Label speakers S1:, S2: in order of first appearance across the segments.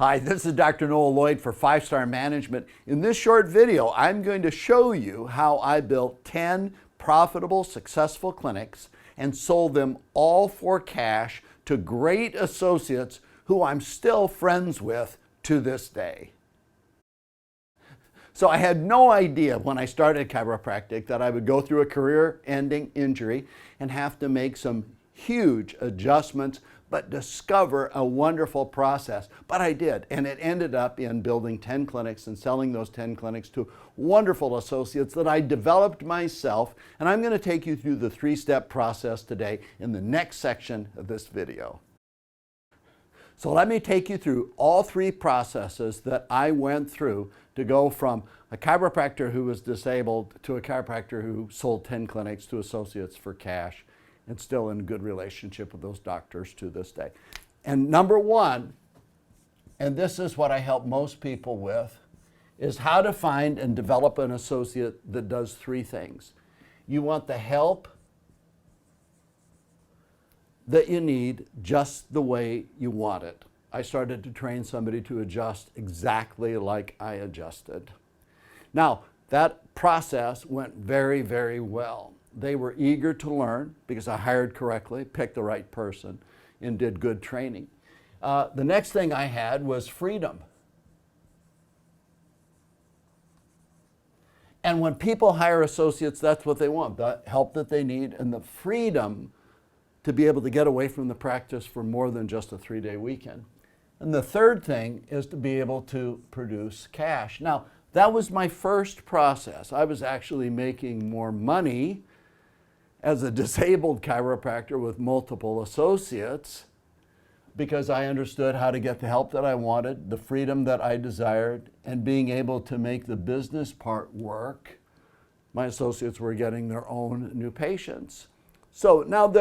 S1: Hi, this is Dr. Noel Lloyd for 5-Star Management. In this short video, I'm going to show you how I built 10 profitable, successful clinics and sold them all for cash to great associates who I'm still friends with to this day. So I had no idea when I started chiropractic that I would go through a career-ending injury and have to make some huge adjustments, but discover a wonderful process. But I did, and it ended up in building 10 clinics and selling those 10 clinics to wonderful associates that I developed myself. And I'm going to take you through the 3-step process today in the next section of this video. So let me take you through all 3 processes that I went through to go from a chiropractor who was disabled to a chiropractor who sold 10 clinics to associates for cash and still in good relationship with those doctors to this day. And number 1, and this is what I help most people with, is how to find and develop an associate that does 3 things. You want the help that you need just the way you want it. I started to train somebody to adjust exactly like I adjusted. Now, that process went very, very well. They were eager to learn because I hired correctly, picked the right person, and did good training. The next thing I had was freedom. And when people hire associates, that's what they want, the help that they need and the freedom to be able to get away from the practice for more than just a 3-day weekend. And the third thing is to be able to produce cash. Now, that was my first process. I was actually making more money as a disabled chiropractor with multiple associates because I understood how to get the help that I wanted, the freedom that I desired, and being able to make the business part work. My associates were getting their own new patients. So now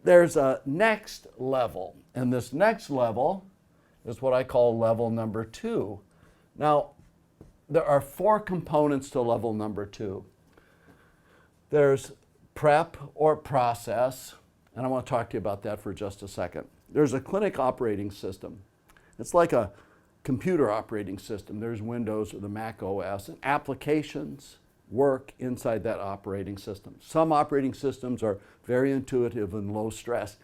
S1: there's a next level, and this next level is what I call level number 2. Now, there are 4 components to level number 2. There's prep or process, and I want to talk to you about that for just a second. There's a clinic operating system. It's like a computer operating system. There's Windows or the Mac OS, and applications work inside that operating system. Some operating systems are very intuitive and low stress.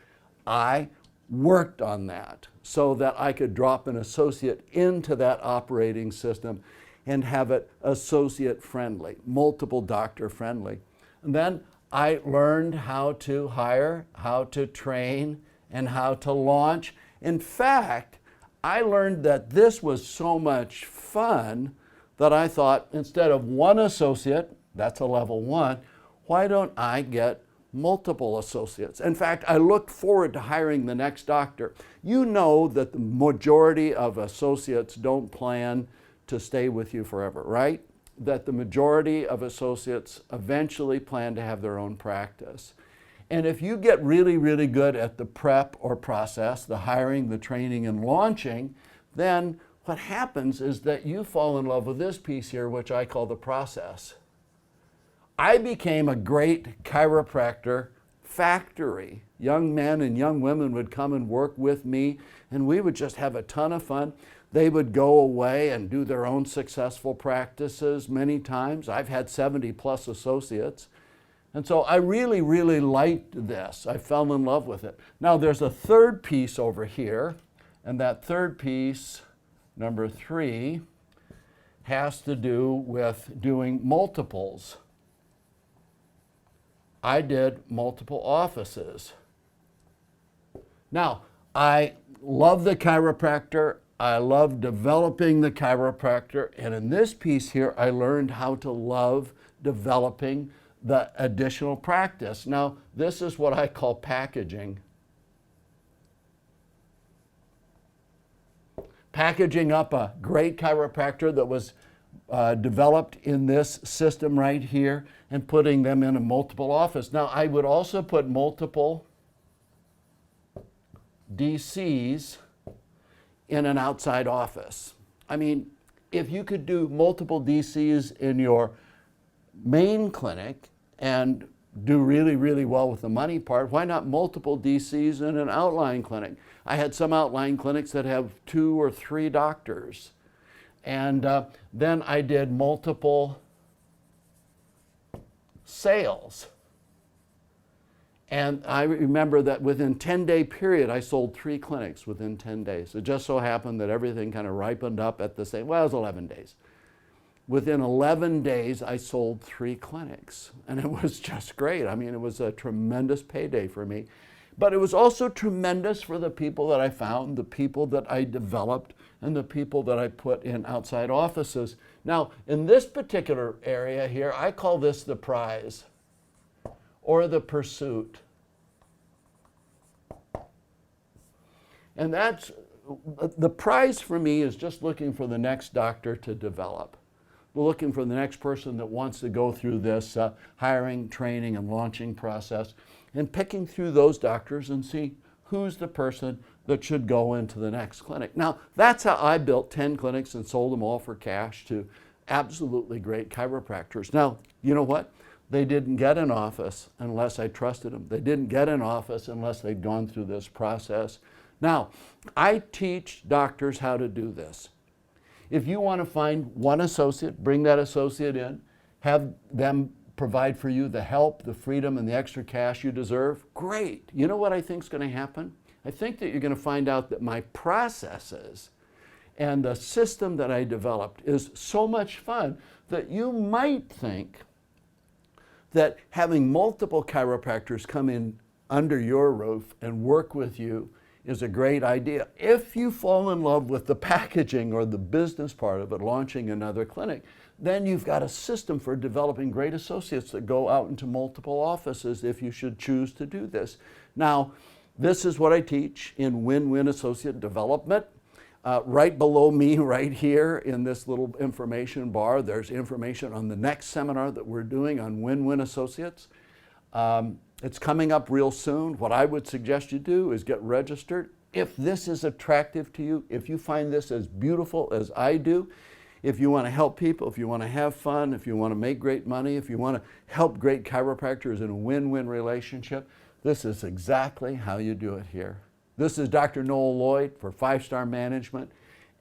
S1: I worked on that so that I could drop an associate into that operating system and have it associate friendly, multiple doctor friendly. And then I learned how to hire, how to train, and how to launch. In fact, I learned that this was so much fun that I thought instead of 1 associate, that's a level 1, why don't I get multiple associates? In fact, I looked forward to hiring the next doctor. You know that the majority of associates don't plan to stay with you forever, right? That the majority of associates eventually plan to have their own practice. And if you get really, really good at the prep or process, the hiring, the training, and launching, then what happens is that you fall in love with this piece here, which I call the process. I became a great chiropractor factory. Young men and young women would come and work with me, and we would just have a ton of fun. They would go away and do their own successful practices many times. I've had 70 plus associates. And so I really, really liked this. I fell in love with it. Now there's a third piece over here, and that third piece, number 3, has to do with doing multiples. I did multiple offices. Now, I love the chiropractor. I love developing the chiropractor. And in this piece here, I learned how to love developing the additional practice. Now, this is what I call packaging. Packaging up a great chiropractor that was developed in this system right here and putting them in a multiple office. Now, I would also put multiple DCs in an outside office. I mean, if you could do multiple DCs in your main clinic and do really, really well with the money part, why not multiple DCs in an outline clinic? I had some outline clinics that have 2 or 3 doctors. And then I did multiple sales. And I remember that within 10-day period, I sold 3 clinics within 10 days. It just so happened that everything kind of ripened up at the same, well, it was 11 days. Within 11 days, I sold 3 clinics. And it was just great. I mean, it was a tremendous payday for me. But it was also tremendous for the people that I found, the people that I developed, and the people that I put in outside offices. Now, in this particular area here, I call this the prize, or the pursuit. And that's, the prize for me is just looking for the next doctor to develop. We're looking for the next person that wants to go through this hiring, training, and launching process, and picking through those doctors and see who's the person that should go into the next clinic. Now, that's how I built 10 clinics and sold them all for cash to absolutely great chiropractors. Now, you know what? They didn't get an office unless I trusted them. They didn't get an office unless they'd gone through this process. Now, I teach doctors how to do this. If you want to find one associate, bring that associate in, have them provide for you the help, the freedom, and the extra cash you deserve, great. You know what I think is going to happen? I think that you're going to find out that my processes and the system that I developed is so much fun that you might think that having multiple chiropractors come in under your roof and work with you is a great idea. If you fall in love with the packaging or the business part of it, launching another clinic, then you've got a system for developing great associates that go out into multiple offices if you should choose to do this. Now, this is what I teach in Win-Win Associate Development. Right below me, right here in this little information bar, there's information on the next seminar that we're doing on Win-Win Associates. It's coming up real soon. What I would suggest you do is get registered. If this is attractive to you, if you find this as beautiful as I do, if you want to help people, if you want to have fun, if you want to make great money, if you want to help great chiropractors in a win-win relationship, this is exactly how you do it here. This is Dr. Noel Lloyd for 5 Star Management,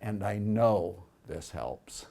S1: and I know this helps.